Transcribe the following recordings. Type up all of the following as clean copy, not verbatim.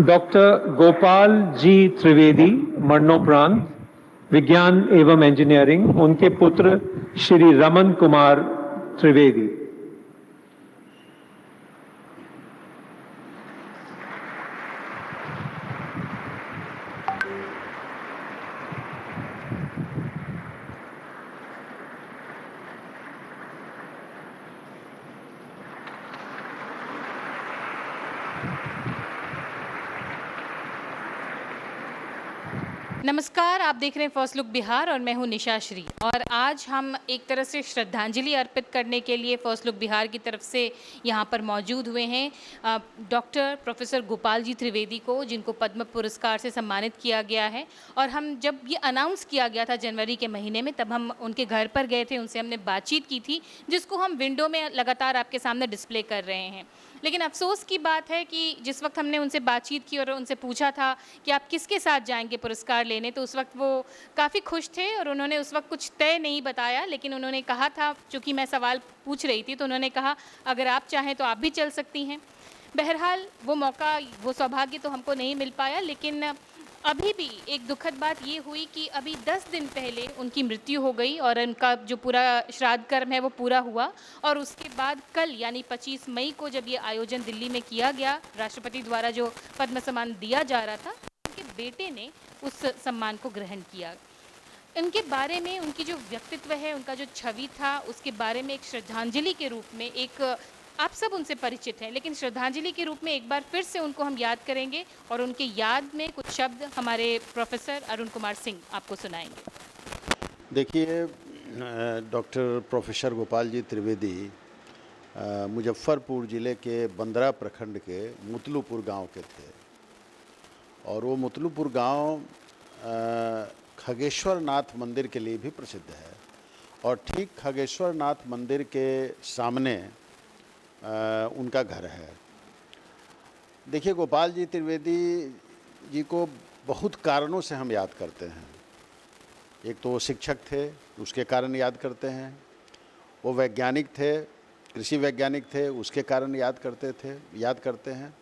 Doctor Gopal ji Trivedi मरणोपरांत विज्ञान एवं इंजीनियरिंग, उनके पुत्र श्री रमन कुमार त्रिवेदी। नमस्कार, आप देख रहे हैं फर्स्ट लुक बिहार और मैं हूं निशा श्री। और आज हम एक तरह से श्रद्धांजलि अर्पित करने के लिए फर्स्ट लुक बिहार की तरफ से यहां पर मौजूद हुए हैं डॉक्टर प्रोफेसर गोपाल जी त्रिवेदी को, जिनको पद्म पुरस्कार से सम्मानित किया गया है। और हम जब ये अनाउंस किया गया था जनवरी के महीने में, तब हम उनके घर पर गए थे, उनसे हमने बातचीत की थी, जिसको हम विंडो में लगातार आपके सामने डिस्प्ले कर रहे हैं। लेकिन अफसोस की बात है कि जिस वक्त हमने उनसे बातचीत की और उनसे पूछा था कि आप किसके साथ जाएंगे पुरस्कार लेने, तो उस वक्त वो काफ़ी खुश थे और उन्होंने उस वक्त कुछ तय नहीं बताया। लेकिन उन्होंने कहा था, चूँकि मैं सवाल पूछ रही थी, तो उन्होंने कहा अगर आप चाहें तो आप भी चल सकती हैं। बहरहाल वो मौका, वो सौभाग्य तो हमको नहीं मिल पाया। लेकिन अभी भी एक दुखद बात ये हुई कि अभी 10 दिन पहले उनकी मृत्यु हो गई और उनका जो पूरा श्राद्ध कर्म है वो पूरा हुआ। और उसके बाद कल यानी 25 मई को जब ये आयोजन दिल्ली में किया गया, राष्ट्रपति द्वारा जो पद्म सम्मान दिया जा रहा था, उनके बेटे ने उस सम्मान को ग्रहण किया। उनके बारे में, उनकी जो व्यक्तित्व है, उनका जो छवि था, उसके बारे में एक श्रद्धांजलि के रूप में, एक आप सब उनसे परिचित हैं, लेकिन श्रद्धांजलि के रूप में एक बार फिर से उनको हम याद करेंगे और उनके याद में कुछ शब्द हमारे प्रोफेसर अरुण कुमार सिंह आपको सुनाएंगे। देखिए, डॉक्टर प्रोफेसर गोपाल जी त्रिवेदी मुजफ्फरपुर ज़िले के बंदरा प्रखंड के मुतलूपुर गांव के थे। और वो मुतलूपुर गांव खगेश्वर नाथ मंदिर के लिए भी प्रसिद्ध है। और ठीक खगेश्वर नाथ मंदिर के सामने उनका घर है। देखिए, गोपाल जी त्रिवेदी जी को बहुत कारणों से हम याद करते हैं। एक तो वो शिक्षक थे, उसके कारण याद करते हैं। वो वैज्ञानिक थे, कृषि वैज्ञानिक थे, उसके कारण याद करते हैं।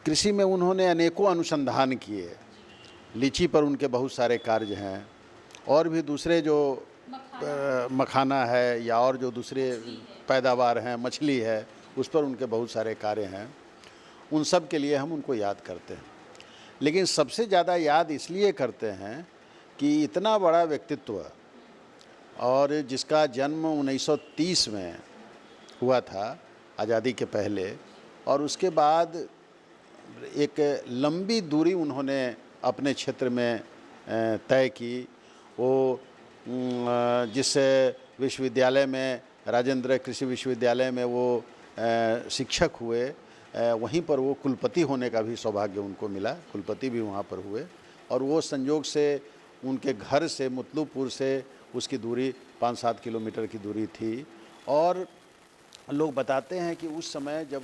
कृषि में उन्होंने अनेकों अनुसंधान किए। लीची पर उनके बहुत सारे कार्य हैं, और भी दूसरे जो मखाना है या और जो दूसरे पैदावार हैं, मछली है, उस पर उनके बहुत सारे कार्य हैं। उन सब के लिए हम उनको याद करते हैं। लेकिन सबसे ज़्यादा याद इसलिए करते हैं कि इतना बड़ा व्यक्तित्व, और जिसका जन्म 1930 में हुआ था, आज़ादी के पहले, और उसके बाद एक लंबी दूरी उन्होंने अपने क्षेत्र में तय की। वो जिस विश्वविद्यालय में, राजेंद्र कृषि विश्वविद्यालय में वो शिक्षक हुए, वहीं पर वो कुलपति होने का भी सौभाग्य उनको मिला। कुलपति भी वहाँ पर हुए। और वो संयोग से उनके घर से, मुतलूपुर से, उसकी दूरी 5-7 किलोमीटर की दूरी थी। और लोग बताते हैं कि उस समय जब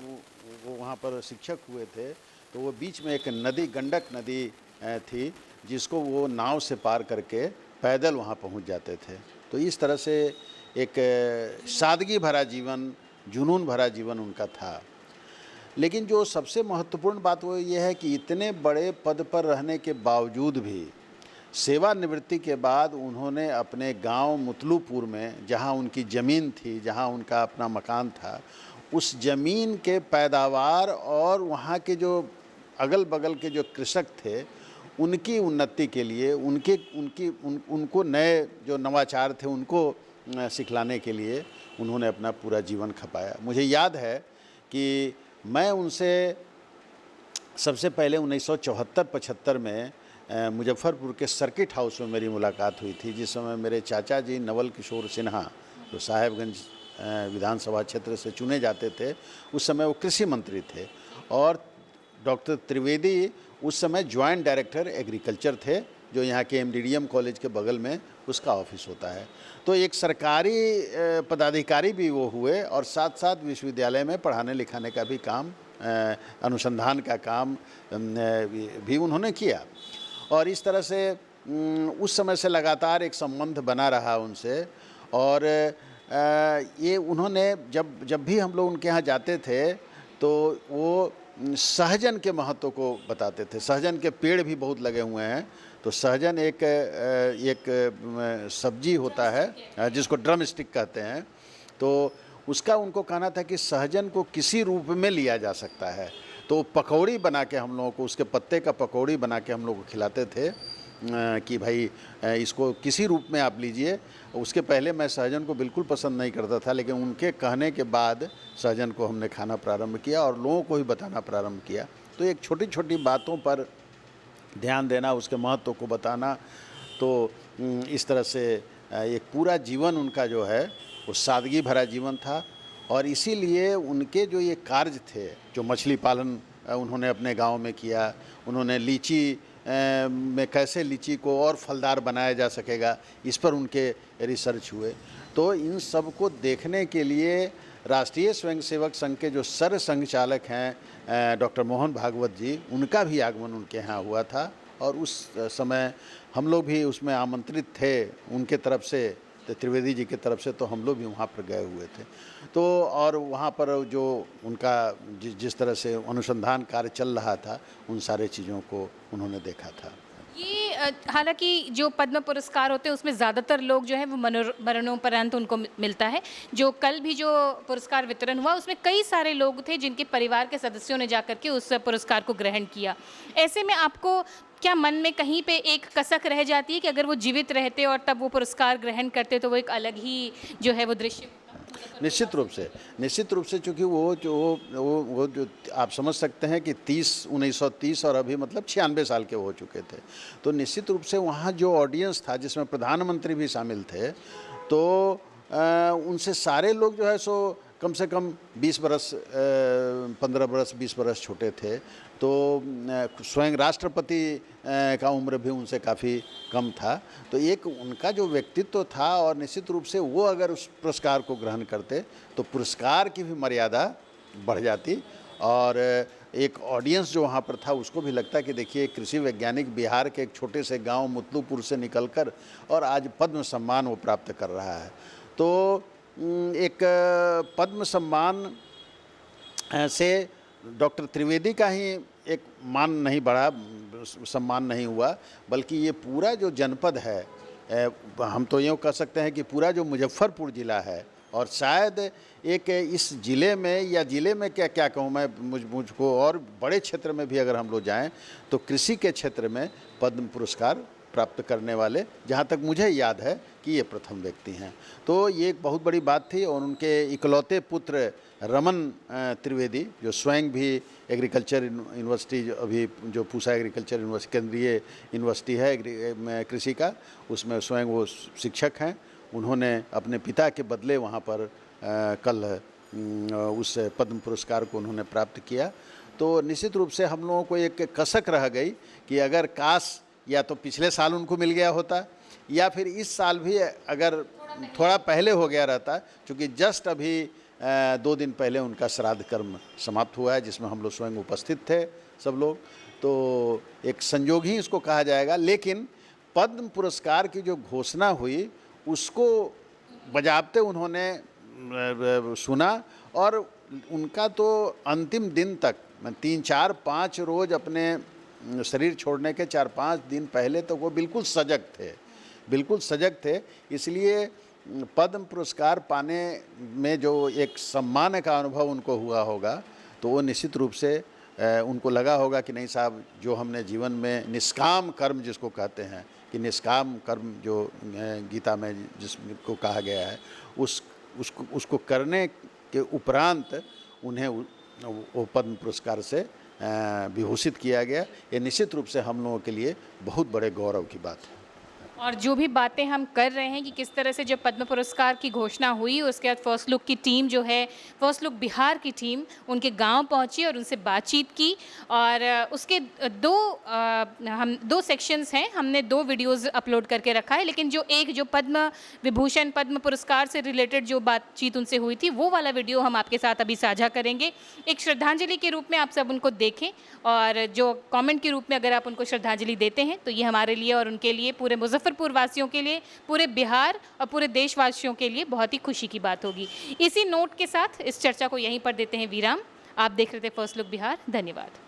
वो वहाँ पर शिक्षक हुए थे, तो वो बीच में एक नदी, गंडक नदी थी, जिसको वो नाव से पार करके पैदल वहाँ पहुँच जाते थे। तो इस तरह से एक सादगी भरा जीवन, जुनून भरा जीवन उनका था। लेकिन जो सबसे महत्वपूर्ण बात वो ये है कि इतने बड़े पद पर रहने के बावजूद भी सेवानिवृत्ति के बाद उन्होंने अपने गांव मुतलूपुर में, जहां उनकी ज़मीन थी, जहां उनका अपना मकान था, उस ज़मीन के पैदावार और वहां के जो अगल बगल के जो कृषक थे, उनकी उन्नति के लिए, उनको नए जो नवाचार थे उनको सिखलाने के लिए उन्होंने अपना पूरा जीवन खपाया। मुझे याद है कि मैं उनसे सबसे पहले 1974-75 में मुजफ्फरपुर के सर्किट हाउस में मेरी मुलाकात हुई थी, जिस समय मेरे चाचा जी नवल किशोर सिन्हा, जो साहेबगंज विधानसभा क्षेत्र से चुने जाते थे, उस समय वो कृषि मंत्री थे। और डॉक्टर त्रिवेदी उस समय ज्वाइंट डायरेक्टर एग्रीकल्चर थे, जो यहाँ के एमडीडीएम कॉलेज के बगल में उसका ऑफिस होता है। तो एक सरकारी पदाधिकारी भी वो हुए, और साथ साथ विश्वविद्यालय में पढ़ाने लिखाने का भी काम, अनुसंधान का काम भी उन्होंने किया। और इस तरह से उस समय से लगातार एक संबंध बना रहा उनसे। और ये उन्होंने जब भी हम लोग उनके यहाँ जाते थे, तो वो सहजन के महत्व को बताते थे। सहजन के पेड़ भी बहुत लगे हुए हैं। तो सहजन एक सब्जी होता है जिसको ड्रम स्टिक कहते हैं। तो उसका उनको कहना था कि सहजन को किसी रूप में लिया जा सकता है। तो पकौड़ी बना के हम लोगों को, उसके पत्ते का पकौड़ी बना के हम लोग को खिलाते थे कि भाई इसको किसी रूप में आप लीजिए। उसके पहले मैं सहजन को बिल्कुल पसंद नहीं करता था, लेकिन उनके कहने के बाद सहजन को हमने खाना प्रारंभ किया और लोगों को भी बताना प्रारंभ किया। तो एक छोटी छोटी बातों पर ध्यान देना, उसके महत्व को बताना, तो इस तरह से एक पूरा जीवन उनका जो है वो सादगी भरा जीवन था। और इसीलिए उनके जो ये कार्य थे, जो मछली पालन उन्होंने अपने गांव में किया, उन्होंने लीची में कैसे लीची को और फलदार बनाया जा सकेगा, इस पर उनके रिसर्च हुए। तो इन सब को देखने के लिए राष्ट्रीय स्वयंसेवक संघ के जो सर संघचालक हैं डॉक्टर मोहन भागवत जी, उनका भी आगमन उनके यहाँ हुआ था। और उस समय हम लोग भी उसमें आमंत्रित थे उनके तरफ से, त्रिवेदी जी की तरफ से। तो हम लोग भी वहाँ पर गए हुए थे। तो और वहाँ पर जो उनका जिस तरह से अनुसंधान कार्य चल रहा था, उन सारे चीज़ों को उन्होंने देखा था। ये हालांकि जो पद्म पुरस्कार होते हैं उसमें ज़्यादातर लोग जो है वो मरणोपरांत उनको मिलता है। जो कल भी जो पुरस्कार वितरण हुआ उसमें कई सारे लोग थे जिनके परिवार के सदस्यों ने जाकर के उस पुरस्कार को ग्रहण किया। ऐसे में आपको क्या मन में कहीं पे एक कसक रह जाती है कि अगर वो जीवित रहते और तब वो पुरस्कार ग्रहण करते तो वो एक अलग ही जो है वो दृश्य? निश्चित रूप से चूँकि वो जो आप समझ सकते हैं कि 1930 और अभी मतलब 96 साल के हो चुके थे। तो निश्चित रूप से वहाँ जो ऑडियंस था, जिसमें प्रधानमंत्री भी शामिल थे, तो उनसे सारे लोग जो है सो कम से कम 20 बरस 15 बरस 20 बरस छोटे थे। तो स्वयं राष्ट्रपति का उम्र भी उनसे काफ़ी कम था। तो एक उनका जो व्यक्तित्व था, और निश्चित रूप से वो अगर उस पुरस्कार को ग्रहण करते तो पुरस्कार की भी मर्यादा बढ़ जाती। और एक ऑडियंस जो वहाँ पर था उसको भी लगता कि देखिए कृषि वैज्ञानिक बिहार के एक छोटे से गांव मुतलूपुर से निकलकर और आज पद्म सम्मान वो प्राप्त कर रहा है। तो एक पद्म सम्मान से डॉक्टर त्रिवेदी का ही एक मान नहीं बढ़ा, सम्मान नहीं हुआ, बल्कि ये पूरा जो जनपद है, हम तो यूँ कह सकते हैं कि पूरा जो मुजफ्फरपुर ज़िला है, और शायद एक इस ज़िले में, या ज़िले में क्या कहूँ मैं, मुझको और बड़े क्षेत्र में भी अगर हम लोग जाएं तो कृषि के क्षेत्र में पद्म पुरस्कार प्राप्त करने वाले, जहाँ तक मुझे याद है कि ये प्रथम व्यक्ति हैं। तो ये एक बहुत बड़ी बात थी। और उनके इकलौते पुत्र रमन त्रिवेदी, जो स्वयं भी एग्रीकल्चर यूनिवर्सिटी, अभी जो पूसा एग्रीकल्चर यूनिवर्सिटी केंद्रीय यूनिवर्सिटी है कृषि का, उसमें स्वयं वो शिक्षक हैं। उन्होंने अपने पिता के बदले वहाँ पर कल उस पद्म पुरस्कार को उन्होंने प्राप्त किया। तो निश्चित रूप से हम लोगों को एक कसक रह गई कि अगर काश या तो पिछले साल उनको मिल गया होता, या फिर इस साल भी अगर थोड़ा पहले हो गया रहता, क्योंकि जस्ट अभी 2 दिन पहले उनका श्राद्ध कर्म समाप्त हुआ है, जिसमें हम लोग स्वयं उपस्थित थे सब लोग। तो एक संयोग ही इसको कहा जाएगा। लेकिन पद्म पुरस्कार की जो घोषणा हुई उसको बजाबते उन्होंने सुना, और उनका तो अंतिम दिन तक 3, 4, 5 रोज़ अपने शरीर छोड़ने के 4-5 दिन पहले तो वो बिल्कुल सजग थे। इसलिए पद्म पुरस्कार पाने में जो एक सम्मान का अनुभव उनको हुआ होगा, तो वो निश्चित रूप से उनको लगा होगा कि नहीं साहब, जो हमने जीवन में निष्काम कर्म जिसको कहते हैं, कि निष्काम कर्म जो गीता में जिसको कहा गया है, उसको करने के उपरांत उन्हें वो पद्म पुरस्कार से विभूषित किया गया। ये निश्चित रूप से हम लोगों के लिए बहुत बड़े गौरव की बात है। और जो भी बातें हम कर रहे हैं कि किस तरह से जब पद्म पुरस्कार की घोषणा हुई, उसके बाद फर्स्ट लुक की टीम जो है, फर्स्ट लुक बिहार की टीम उनके गांव पहुंची और उनसे बातचीत की। और उसके हम 2 सेक्शंस हैं, हमने 2 वीडियोस अपलोड करके रखा है। लेकिन जो पद्म विभूषण, पद्म पुरस्कार से रिलेटेड जो बातचीत उनसे हुई थी, वो वाला वीडियो हम आपके साथ अभी साझा करेंगे। एक श्रद्धांजलि के रूप में आप सब उनको देखें, और जो कॉमेंट के रूप में अगर आप उनको श्रद्धांजलि देते हैं तो ये हमारे लिए और उनके लिए, पूरे मुजफ्फरपुर वासियों के लिए, पूरे बिहार और पूरे देशवासियों के लिए बहुत ही खुशी की बात होगी। इसी नोट के साथ इस चर्चा को यहीं पर देते हैं विराम। आप देख रहे थे फर्स्ट लुक बिहार। धन्यवाद।